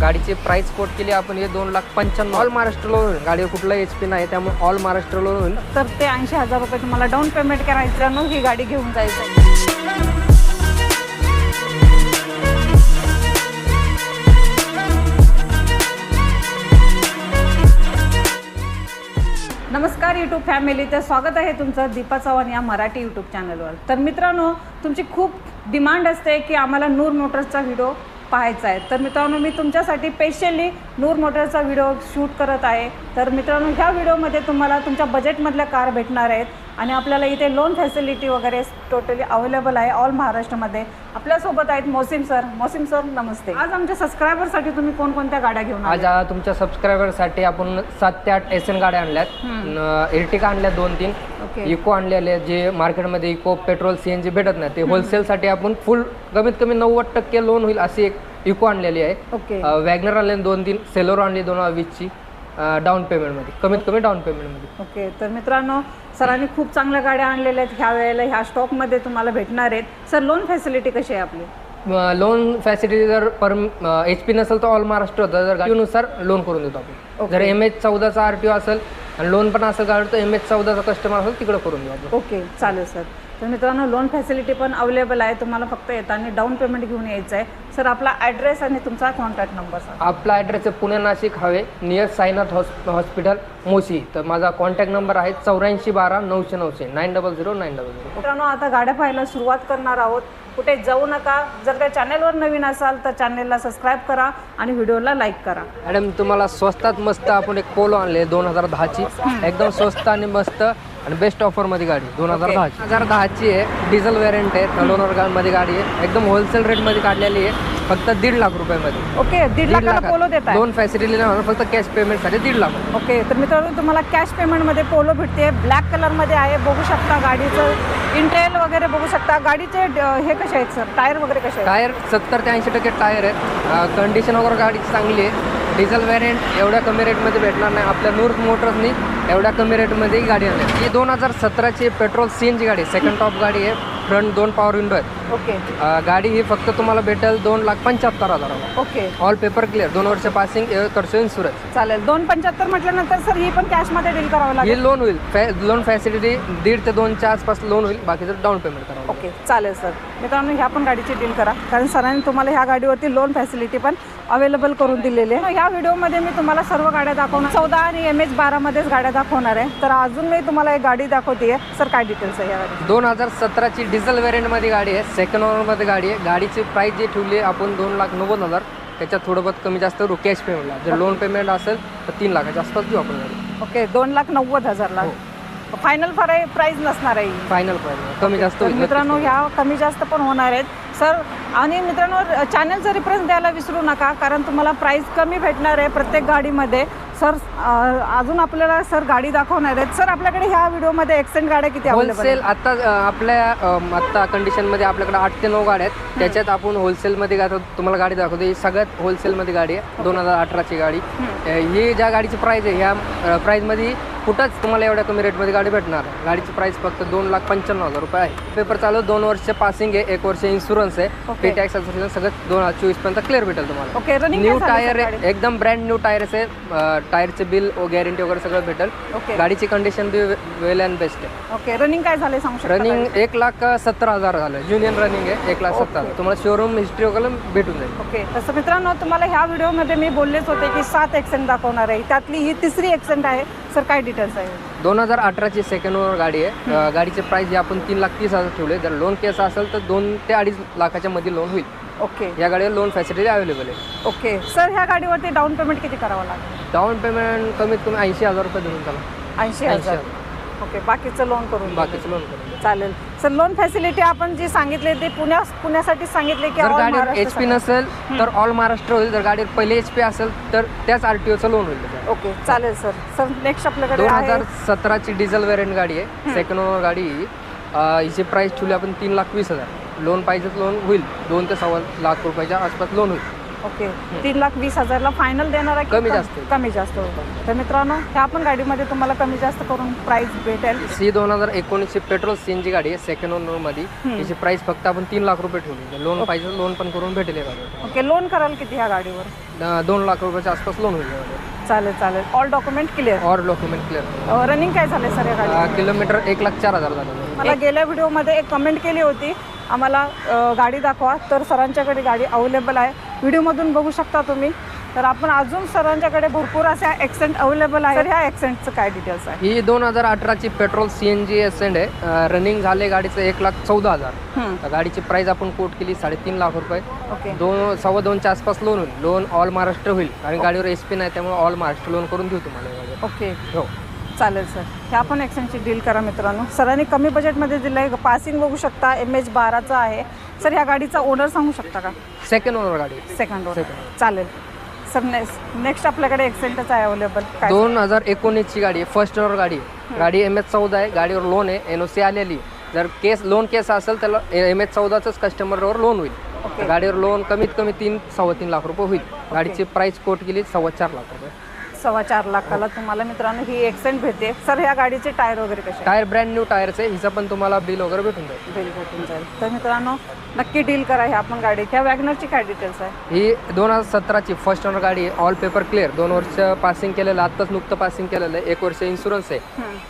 गाडीची price quote केली आपण हे 2,95,000 ऑल महाराष्ट्र लोन होईल. गाडीवर कुठला HP नाही, त्यामुळे ऑल महाराष्ट्र लोन होईल. तर ते 80,000 रुपये तुम्हाला डाऊन पेमेंट करायचं मग ही गाडी घेऊन जायचं. नमस्कार यूट्यूब फॅमिली, तर स्वागत आहे तुमचं दीपा चव्हाण या मराठी यूट्यूब चॅनलवर. तर मित्रांनो, तुमची खूप डिमांड असते की आम्हाला नूर मोटर्सचा व्हिडिओ पाहायचा आहे. तर मित्रांनो, मी तुमच्यासाठी स्पेशली नूर मोटर्सचा व्हिडिओ शूट करत आहे. तर मित्रांनो, ह्या व्हिडिओमध्ये तुम्हाला तुमच्या बजेटमधल्या कार भेटणार आहेत आणि आपल्याला इथे लोन फॅसिलिटी वगैरे टोटली अवेलेबल आहे ऑल महाराष्ट्रामध्ये. आपल्यासोबत आहेत मोसिम सर. नमस्ते. आज आमच्या सबस्क्रायबरसाठी तुम्ही कोणकोणत्या गाड्या घेऊन आज तुमच्या सबस्क्रायबरसाठी आपण 7 ते 8 SN गाड्या आणल्यात. एर्टिका आणल्या 2-3, इको आणलेले जे मार्केटमध्ये इको पेट्रोल CNG भेटत नाही, ते होलसेलसाठी आपण फुल कमीत कमी 90% लोन होईल अशी एक इको आणलेली आहे. वॅगनर आणले 2-3, सेलोर आणली 2020ची डाऊन पेमेंटमध्ये, कमीत कमी डाऊन पेमेंटमध्ये. ओके. तर मित्रांनो, सरांनी खूप चांगल्या गाड्या आणलेल्या आहेत ह्या वेळेला, ह्या स्टॉकमध्ये तुम्हाला भेटणार आहेत. सर, लोन फॅसिलिटी कशी आहे आपली? लोन फॅसिलिटी जर HP नसेल तर ऑल महाराष्ट्र होतं. जर गाडीनुसार लोन करून देतो आपण. जर MH14चा RTO असेल आणि लोन पण असेल गाडी तर MH14चा कस्टमर असेल तिकडे करून देऊ आपण. ओके, चालेल सर. तर मित्रांनो, लोन फॅसिलिटी पण अवेलेबल आहे. तुम्हाला फक्त येताना डाऊन पेमेंट घेऊन यायचं आहे. सर, आपला ॲड्रेस आणि तुमचा कॉन्टॅक्ट नंबर सांगा. आपला ॲड्रेस आहे Pune Nashik highway near Sainath hospital Moshi. तर माझा कॉन्टॅक्ट नंबर आहे 8412 900 900 900. मित्रांनो, आता गाड्या पाहायला सुरुवात करणार आहोत. कुठे जाऊ नका. जर त्या चॅनलवर नवीन असाल तर चॅनलला सबस्क्राईब करा आणि व्हिडिओला लाईक करा. मॅडम, तुम्हाला स्वस्तात मस्त आपण एक पोलो आणले 2010ची, एकदम स्वस्त आणि मस्त आणि बेस्ट ऑफरमध्ये गाडी 2010ची आहे. डिझेल व्हेरियंट आहे, टर्न मध्ये गाडी आहे, एकदम होलसेल रेटमध्ये काढलेली आहे, फक्त 1.5 लाख रुपयामध्ये. ओके, 1.5 लाखाला पोलो देत आहे. लोन फॅसिलिटी नाही, फक्त कॅश पेमेंटसाठी 1.5 लाख. ओके. तर मित्रांनो, तुम्हाला कॅश पेमेंटमध्ये पोलो भेटते. ब्लॅक कलरमध्ये आहे, बघू शकता. गाडीचं इंटेरियर वगैरे बघू शकता. गाडीचे हे कसे आहेत सर? टायर वगैरे कसे आहेत? टायर 70 ते 80% टायर आहेत. कंडिशन वगैरे गाडीची चांगली आहे. डिझेल व्हेरियंट एवढ्या कमी रेटमध्ये भेटणार नाही. आपल्या नूर मोटर्सनी एवढ्या कमी रेटमध्ये ही गाडी आणली. ही 2017ची पेट्रोल CNG गाडी, सेकंड टॉप गाडी आहे. फ्रंट 2 पॉवर विंडो आहेत. ओके. गाडी ही फक्त तुम्हाला भेटेल 2,75,000. ओके. ऑल पेपर क्लिअर, 2 वर्ष पासिंग, 1 इन्शुरन्स. चालेल. 2,75 म्हटल्यानंतर सर ही पण कॅशमध्ये डील करावं लागेल? ही लोन होईल. लोन फॅसिलिटी 1.5 ते 2च्या आसपास लोन होईल, बाकीचं डाऊन पेमेंट करावं. ओके, चालेल सर. मित्रांनो, ह्या पण गाडीची डील करा, कारण सरांनी तुम्हाला ह्या गाडीवरती लोन फॅसिलिटी पण अवेलेबल करून दिलेली आहे. ह्या व्हिडिओमध्ये मी तुम्हाला सर्व गाड्या दाखवणार. 14 आणि MH12 मध्येच गाड्या दाखवणार आहे. तर अजून मी तुम्हाला एक गाडी दाखवते. सर, काय डिटेल्स आहे या गाडी? 2017ची डिझेल व्हेरियंटमध्ये गाडी आहे, सेकंड ओनरमध्ये गाडी आहे. गाडीची प्राइस जी ठेवली आहे आपण 2,90,000, त्याच्यात थोडं बहुत कमी जास्त कॅश पेमेंटला. जर लोन पेमेंट असेल तर 3 लाखाच्या आसपास देऊ आपण गाडी. ओके, 2,90,000ला फायनल प्राइस नसणार आहे. फायनल प्राइस कमी जास्त होईल. मित्रांनो, ह्या कमी जास्त पण होणार आहेत सर. आणि मित्रांनो, चॅनलचं रेफरन्स द्यायला विसरू नका, कारण तुम्हाला प्राइस कमी भेटणार आहे प्रत्येक गाडीमध्ये. सर, अजून आपल्याला सर गाडी दाखवणार आहेत. सर, आपल्याकडे ह्या व्हिडिओमध्ये एक्सेंट गाड्या किती होलसेल आता आपल्या कंडिशनमध्ये आपल्याकडे 8 ते 9 गाड्या आहेत. त्याच्यात आपण होलसेलमध्ये तुम्हाला गाडी दाखवतो. ही सगळ्यात होलसेलमध्ये गाडी आहे, 2018ची गाडी. ही ज्या गाडीची प्राइस आहे, ह्या प्राइसमध्ये कुठंच तुम्हाला एवढ्या कमी रेटमध्ये गाडी भेटणार. गाडीची प्राइस फक्त 2,95,000 रुपये आहे. पेपर चालू 2 वर्ष पासिंग आहे, 1 वर्ष इन्शुरन्स आहे, पे टॅक्स सगळं 2024 पर्यंत क्लिअर भेटेल तुम्हाला. ओके. न्यू टायर आहे, एकदम ब्रँड न्यू टायर्स आहे. टायरचे बिल गॅरंटी वगैरे सगळं भेटेल. गाडीची condition be well and best आहे. ओके. रनिंग काय झालं सांगू शकता? रनिंग 1,70,000 झालं. युनियन रनिंग आहे 1,70,000. तुम्हाला शोरूम हिस्ट्री वगैरे भेटून जाईल. ओके. तसं मित्रांनो, तुम्हाला ह्या व्हिडिओमध्ये मी बोललेच होते की 7 एक्सेंट दाखवणार आहे, त्यातली ही 3री एक्सेंट आहे. सर, काय डिटेल्स आहे? 2018ची सेकंड ओनर गाडी आहे. गाडीचे प्राइस जे आपण 3,30,000 ठेवले. जर लोन केस असेल तर 2 ते 2.5 लाखाच्या मध्ये लोन होईल. ओके. या गाडीवर लोन फॅसिलिटी अवेलेबल आहे. ओके. सर, ह्या गाडीवरती डाऊन पेमेंट किती करावं लागेल? डाऊन पेमेंट कमीत कमी 80,000 रुपये धरून चला. 80,000. ओके. बाकीचं लोन करून बाकीचं लोन करून चालेल. सर, लोन फॅसिलिटी आपण जी सांगितले ते पुण्यासाठी सांगितले की जर गाडीवर HP नसेल तर ऑल महाराष्ट्र होईल. जर गाडीवर पहिले HP असेल तर त्याच RTOचं लोन होईल. ओके, चालेल सर. सर, नेक्स्ट आपल्याकडे 2017ची डिझेल व्हेरियंट गाडी आहे, सेकंड ओनर गाडी. हिची प्राइस ठेवली आपण 3,20,000. लोन पाहिजे लोन होईल, 2 ते 1.25 लाख रुपयाच्या आसपास लोन होईल. ओके 3,20,000ला फायनल देणार आहे की कमी जास्त. कमी जास्त होतं. तर मित्रांनो ह्या पण गाडीमध्ये तुम्हाला कमी जास्त करून प्राइस भेटेल. सी 2019 पेट्रोल CNG गाडी आहे सेकंड ओनर मध्ये. त्याची प्राइस फक्त आपण 3 लाख रुपये ठेवली. लोन पाहिजे लोन पण करून भेटेल या गाडीवर. ओके लोन कराल किती ह्या गाडीवर? 2 लाख रुपयाच्या आसपास लोन होईल या गाडीवर. चालेल चालेल. All document clear. और डॉक्युमेंट क्लिअर. रनिंग काय झाले सर या गाडी? किलोमीटर 1,04,000 झालं. मला गेल्या व्हिडिओमध्ये एक कमेंट केली होती आम्हाला गाडी दाखवा, तर सरांच्याकडे गाडी अवेलेबल आहे. व्हिडिओमधून बघू शकता तुम्ही. तर आपण अजून सरांच्याकडे भरपूर अशा एक्सेंट अवेलेबल आहे. तर ह्या एक्सेंटचं काय डिटेल्स आहे? ही 2018ची पेट्रोल CNG एसेंट आहे. रनिंग झाले गाडीचं 1,14,000. गाडीची प्राइस आपण कोट केली 3.5 लाख रुपये. ओके 2.25च्या आसपास लोन होईल. लोन ऑल महाराष्ट्र होईल आणि गाडीवर SP नाही त्यामुळे ऑल महाराष्ट्र लोन करून देऊ तुम्हाला या गाडीवर. ओके हो चालेल सर. ह्या पण एक्सेंटची डील करा मित्रांनो. सरांनी कमी बजेटमध्ये दिलं आहे. पासिंग बघू शकता MH12चा आहे. सर ह्या गाडीचा ओनर सांगू शकता का? सेकंड ओनर गाडी. Second owner. चालेल सर. नेक्स्ट आपल्याकडे एक्सेंटच आहे अवेलेबल. 2019ची गाडी आहे. फर्स्ट ओनर गाडी आहे. गाडी MH14 आहे. गाडीवर लोन आहे. NOC आलेली. जर लोन केस असेल तर MH14च कस्टमरवर लोन होईल. गाडीवर लोन कमीत कमी 3-3.25 लाख रुपये होईल. गाडीची प्राइस कोट केली 4.25 लाख रुपये. 4.25 लाखाला तुम्हाला मित्रांनो ही एक्सेंट भेटते. सर ह्या गाडीचे टायर वगैरे कसे? टायर ब्रँड न्यू टायरचे. हिचं पण तुम्हाला बिल वगैरे भेटून जाईल. बिल भेटून जाईल. तर मित्रांनो नक्की डील करा ह्या पण गाडी. ह्या वॅगनरची काय डिटेल्स आहे? ही 2017ची फर्स्ट ओनर गाडी आहे. All paper clear. 2 वर्ष पासिंग केलेलं. आत्ताच नुकतं पासिंग केलेलं आहे. 1 वर्ष इन्शुरन्स आहे.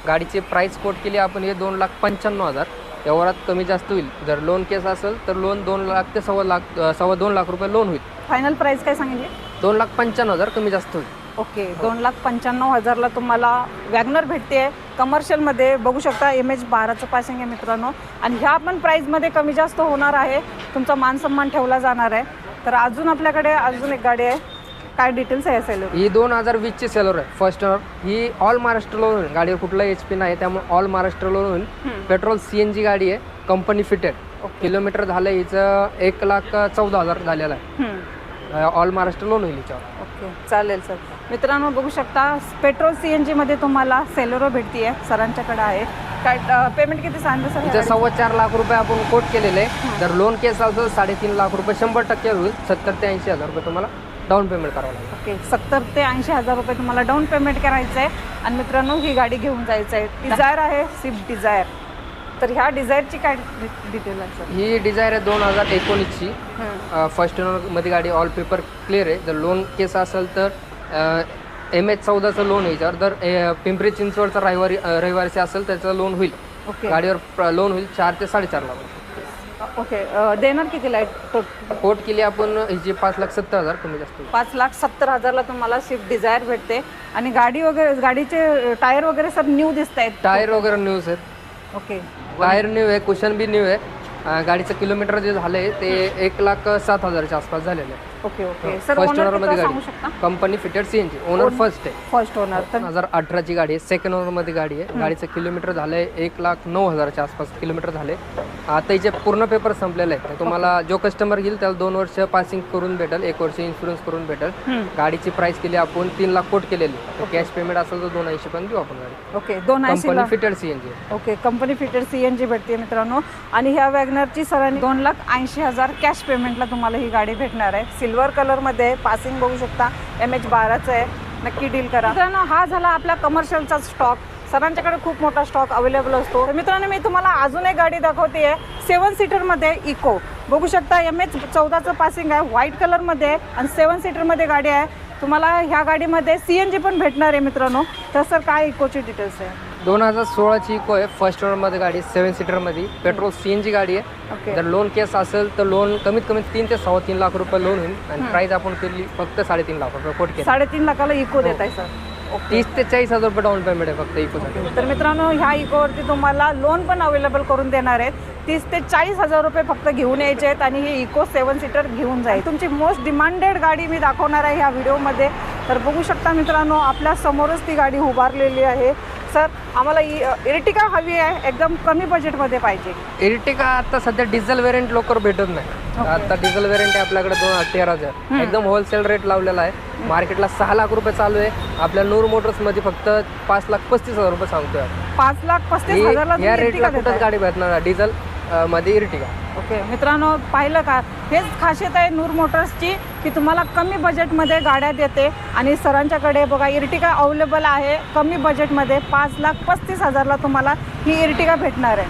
गाडीची प्राइस कोट केली आपण हे 2,95,000. व्यवहारात कमी जास्त होईल. जर लोन केस असेल तर लोन 2 लाख ते 2.25 लाख रुपये लोन होईल. फायनल प्राइस काय सांगितली? 2,95,000 कमी जास्त होईल. ओके 2,95,000ला तुम्हाला वॅगनर भेटते. कमर्शियलमध्ये बघू शकता MH12चं पासिंग आहे मित्रांनो. आणि ह्या पण प्राईजमध्ये कमी जास्त होणार आहे. तुमचा मान सन्मान ठेवला जाणार आहे. तर अजून आपल्याकडे अजून एक गाडी आहे. काय डिटेल्स आहे सेलर? ही 2020ची सेलर आहे. First owner. ही ऑल महाराष्ट्र लोन होईल. गाडीवर कुठलाही HP नाही त्यामुळे ऑल महाराष्ट्र लोन होईल. पेट्रोल CNG गाडी आहे. Company fitted. किलोमीटर झालं हिचं 1,14,000 झालेलं आहे. ऑल महाराष्ट्र लोन होईल हिच्यावर. ओके चालेल सर. मित्रांनो बघू शकता पेट्रोल CNG मध्ये तुम्हाला सेलेरो भेटते. सरांच्याकडे आहे. काय पेमेंट किती सांगितलं सर? इथं 4.25 लाख रुपये आपण कोट केलेले आहे. जर लोन केस असेल 3.5 लाख रुपये 100% होईल. 70,000 ते 80,000 रुपये तुम्हाला डाऊन पेमेंट करावं लागेल. ओके 70,000 ते 80,000 रुपये तुम्हाला डाऊन पेमेंट करायचं आहे. आणि मित्रांनो ही गाडी घेऊन जायचं आहे. डिझायर आहे. Swift Dzire. तर ह्या डिझायरची काय डिटेल आहे सर? ही डिझायर आहे 2019ची. फर्स्ट ओनरमध्ये गाडी ऑल पेपर क्लिअर आहे. जर लोन केस असेल तर MH14चं लोन आहे. जर पिंपरी चिंचवडचा रविवारचे असेल त्याचं लोन होईल. ओके गाडीवर लोन होईल 4 ते 4.5 लाख. ओके देणार कितीला आहे? कोट केली आपण हिची 5,70,000 कमी जास्त होईल. 5,70,000ला तुम्हाला स्विफ्ट डिझायर भेटते. आणि गाडी वगैरे गाडीचे टायर वगैरे सर न्यू दिसत आहेत. टायर वगैरे न्यूज आहेत. ओके टायर न्यू आहे. कुशन बी न्यू आहे. गाडीचं किलोमीटर जे झालंय ते 1,07,000च्या आसपास झालेलं आहे. Okay okay sir first owner ओनरमध्ये सांगू गाडी. शकता? Company fitted CNG. Owner first आहे. First owner. तर 2018ची गाडी आहे. सेकंड ओनरमध्ये गाडी आहे. गाडीचं किलोमीटर झालंय 1,09,000च्या आसपास किलोमीटर झाले. आता हिचे पूर्ण पेपर संपलेले आहेत. तुम्हाला जो कस्टमर घेईल त्याला 2 वर्ष पासिंग करून भेटेल. 1 वर्ष इन्शुरन्स करून भेटेल. गाडीची प्राइस केली आपण 3 लाख कोट केलेली. कॅश पेमेंट असेल तर 280 पण देऊ आपण गाडी. Okay 280 company fitted CNG. Okay company fitted CNG भेटते मित्रांनो. आणि ह्या वॅगनरची सरांनी 2,80,000 कॅश पेमेंटला तुम्हाला ही गाडी भेटणार आहे. सिल्वर कलरमध्ये पासिंग बघू शकता. MH12चं आहे. नक्की डील करा मित्रांनो. हा झाला आपला कमर्शियलचा स्टॉक. सरांच्याकडे खूप मोठा स्टॉक अवेलेबल असतो. तर मित्रांनो मी तुम्हाला अजून एक गाडी दाखवते आहे. 7 सीटरमध्ये इको बघू शकता. MH14चं पासिंग आहे. व्हाईट कलरमध्ये आणि 7 सीटरमध्ये गाडी आहे. तुम्हाला ह्या गाडीमध्ये CNG पण भेटणार आहे मित्रांनो. तर सर काय इकोची डिटेल्स आहे? 2016ची इको आहे. फर्स्ट ओनरमध्ये गाडी 7 सीटरमध्ये पेट्रोल CNG गाडी आहे. ओके जर लोन केस असेल तर लोन कमीत कमी 3 ते 3.5 लाख रुपये लोन होईल. आणि प्राइस आपण केली फक्त 3.5 लाख रुपये कोट केली. 3.5 लाखाला इको देत आहे सर. 30 ते 40,000 रुपये डाऊन पेमेंट आहे फक्त इकोसाठी. तर मित्रांनो ह्या इकोवरती तुम्हाला लोन पण अवेलेबल करून देणार आहेत. 30,000 ते 40,000 रुपये फक्त घेऊन यायचे आहेत. आणि ही इको 7 सीटर घेऊन जाईल. तुमची मोस्ट डिमांडेड गाडी मी दाखवणार आहे ह्या व्हिडिओमध्ये. तर बघू शकता मित्रांनो आपल्या समोरच ती गाडी उभारलेली आहे. सर आम्हाला इर्टिगा हवी आहे. एकदम कमी बजेटमध्ये पाहिजे. इर्टिगा आता सध्या डिझेल व्हेरियंट लवकर भेटत नाही. आता डिझेल व्हेरियंट आहे आपल्याकडे 2,13,000 एकदम होलसेल रेट लावलेला आहे. मार्केटला 6 लाख रुपये चालू आहे. आपल्या नूर मोटर्समध्ये फक्त 5,35,000 रुपये सांगतोय. 5,35,000ला या रेटला कुठंच गाडी भेटणार डिझेल मध्ये इर्टिगा. ओके मित्रांनो, पाहिलं का, हेच खासियत आहे नूर मोटर्सची की तुम्हाला कमी बजेटमध्ये गाड्या देते. आणि सरांच्याकडे बघा इर्टिगा अवेलेबल आहे कमी बजेटमध्ये. 5,35,000ला तुम्हाला ही इर्टिगा भेटणार आहे.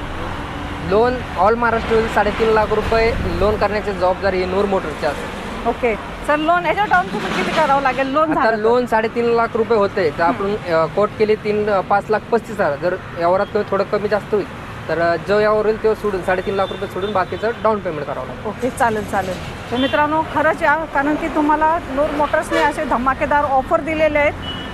लोन ऑल महाराष्ट्र 3.5 लाख रुपये लोन करण्याची जबाबदारी ही नूर मोटरची असेल. ओके सर, लोन याच्या डाऊन पेमेंट किती करावं लागेल? लोन आता झालं लोन 3.5 लाख रुपये होते तर आपण कोट केली 5,35,000. जर यावरात थोडं कमी जास्त होईल तर जो यावर होईल तो सोडून 3.5 लाख रुपये सोडून बाकीचं डाऊन पेमेंट करावं लागेल. ओके चालेल चालेल. तर मित्रांनो खरंच या, कारण की तुम्हाला नूर मोटर्सने असे धमाकेदार ऑफर दिलेले आहेत.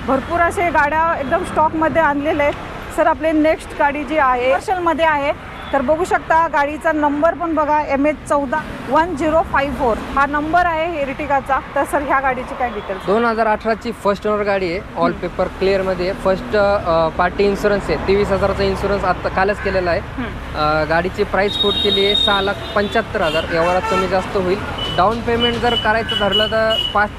भरपूर असे गाड्या एकदम स्टॉकमध्ये आणलेले आहेत. सर आपली नेक्स्ट गाडी जी आहे कमर्शियलमध्ये आहे, तर बघू शकता गाडीचा नंबर पण बघा MH141054 हा नंबर आहे इर्टिगाचा. तर सर ह्या गाडीची काय डिटेल्स? 2018ची फर्स्ट ओनर गाडी आहे. ऑल पेपर क्लिअरमध्ये आहे. फर्स्ट पार्टी इन्शुरन्स आहे. 23,000चा इन्शुरन्स आता कालच केलेला आहे. गाडीची प्राईस कोट केली आहे 6,75,000. यावरात कमी जास्त होईल. डाऊन पेमेंट जर करायचं ठरलं तर 5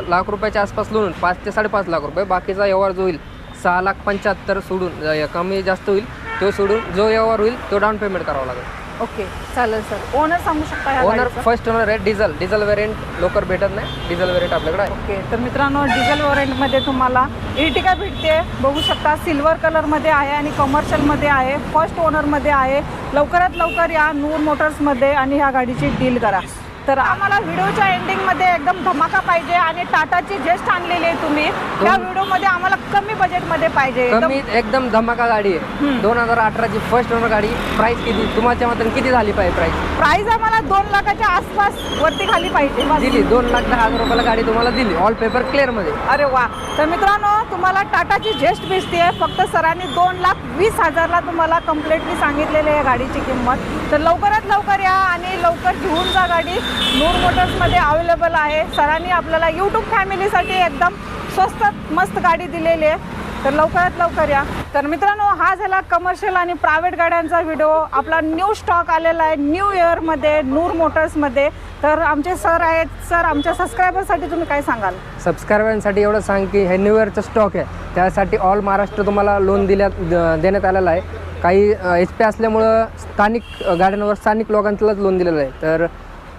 लाख रुपयाच्या आसपास लोन, 5 ते 5.5 लाख रुपये. बाकीचा व्यवहार जो होईल 6,75,000 सोडून कमी जास्त होईल तो सोडून जो व्यवहार होईल तो डाऊन पेमेंट करावा लागेल. ओके चालेल सर. ओनर सांगू शकता ह्या ओनर गाडीचं? फर्स्ट ओनर आहे. डिझेल व्हेरियंट लोकर भेटत नाही. डिझेल व्हेरियंट आपल्याकडे आहे. ओके तर मित्रांनो डिझेल वॉरंटमध्ये तुम्हाला इर्टिगा भेटते. बघू शकता सिल्वर कलरमध्ये आहे आणि कमर्शियलमध्ये आहे. फर्स्ट ओनरमध्ये आहे. लवकरात लवकर या नूर मोटर्समध्ये आणि ह्या गाडीची डील करा. तर आम्हाला व्हिडिओच्या एंडिंगमध्ये एकदम धमाका पाहिजे आणि टाटाची जेस्ट आणलेली आहे तुम्ही. त्या व्हिडिओमध्ये आम्हाला कमी बजेटमध्ये पाहिजे. कमी एकदम धमाका गाडी आहे. 2018ची फर्स्ट ओनर गाडी. प्राइस किती तुमच्या मताने किती झाली पाहिजे? प्राइस आम्हाला 2 लाखाच्या आसपास वरती खाली पाहिजे. दिली 2,10,000 रुपयाला गाडी तुम्हाला दिली ऑल पेपर क्लिअर मध्ये. अरे वा. तर मित्रांनो तुम्हाला टाटाची जेस्ट भेटते. फक्त सरांनी 2,20,000ला तुम्हाला कम्प्लिटली सांगितलेली आहे गाडीची किंमत. तर लवकरात लवकर या आणि लवकर घेऊन जा गाडी. नूर मोटर्समध्ये अवेलेबल आहे. सरांनी आपल्याला यूट्यूब फॅमिलीसाठी एकदम स्वस्त मस्त गाडी दिलेली आहे. तर लवकरात लवकर या. तर मित्रांनो हा झाला कमर्शियल आणि प्रायव्हेट गाड्यांचा व्हिडिओ. आपला न्यू स्टॉक आलेला आहे न्यू इयरमध्ये नूर मोटर्समध्ये. तर आमचे सर आहेत. सर आमच्या सबस्क्रायबरसाठी तुम्ही काय सांगाल? सबस्क्रायबरांसाठी एवढं सांग की हे न्यू इयरचं स्टॉक आहे. त्यासाठी ऑल महाराष्ट्र तुम्हाला लोन देण्यात आलेलं आहे. काही HP असल्यामुळं स्थानिक गाड्यांवर स्थानिक लोकांनाच लोन दिलेलं आहे. तर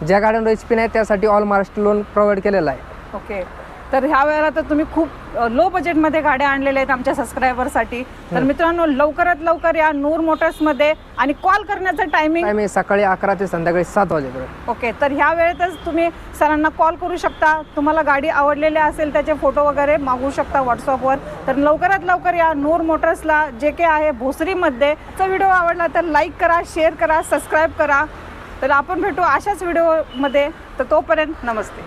ज्या गाड्यांवर HP नाही त्यासाठी ऑल महाराष्ट्र लोन प्रोव्हाइड केलेलं आहे. ओके. तर ह्या वेळेला तर तुम्ही खूप लो बजेटमध्ये गाड्या आणलेल्या आहेत आमच्या सबस्क्रायबरसाठी. तर मित्रांनो लवकरात लवकर या नूर मोटर्समध्ये. आणि कॉल करण्याचं टायमिंग सकाळी 11 ते संध्याकाळी 7 वाजेपर्यंत. ओके. तर ह्या वेळेतच तुम्ही सरांना कॉल करू शकता. तुम्हाला गाडी आवडलेली असेल त्याचे फोटो वगैरे मागवू शकता व्हॉट्सअपवर. तर लवकरात लवकर या नूर मोटर्सला जे के आहे भोसरीमध्ये. तो व्हिडिओ आवडला तर लाईक करा, शेअर करा, सबस्क्राईब करा. तर आपण भेटू अशाच व्हिडिओमध्ये. तर तोपर्यंत नमस्ते.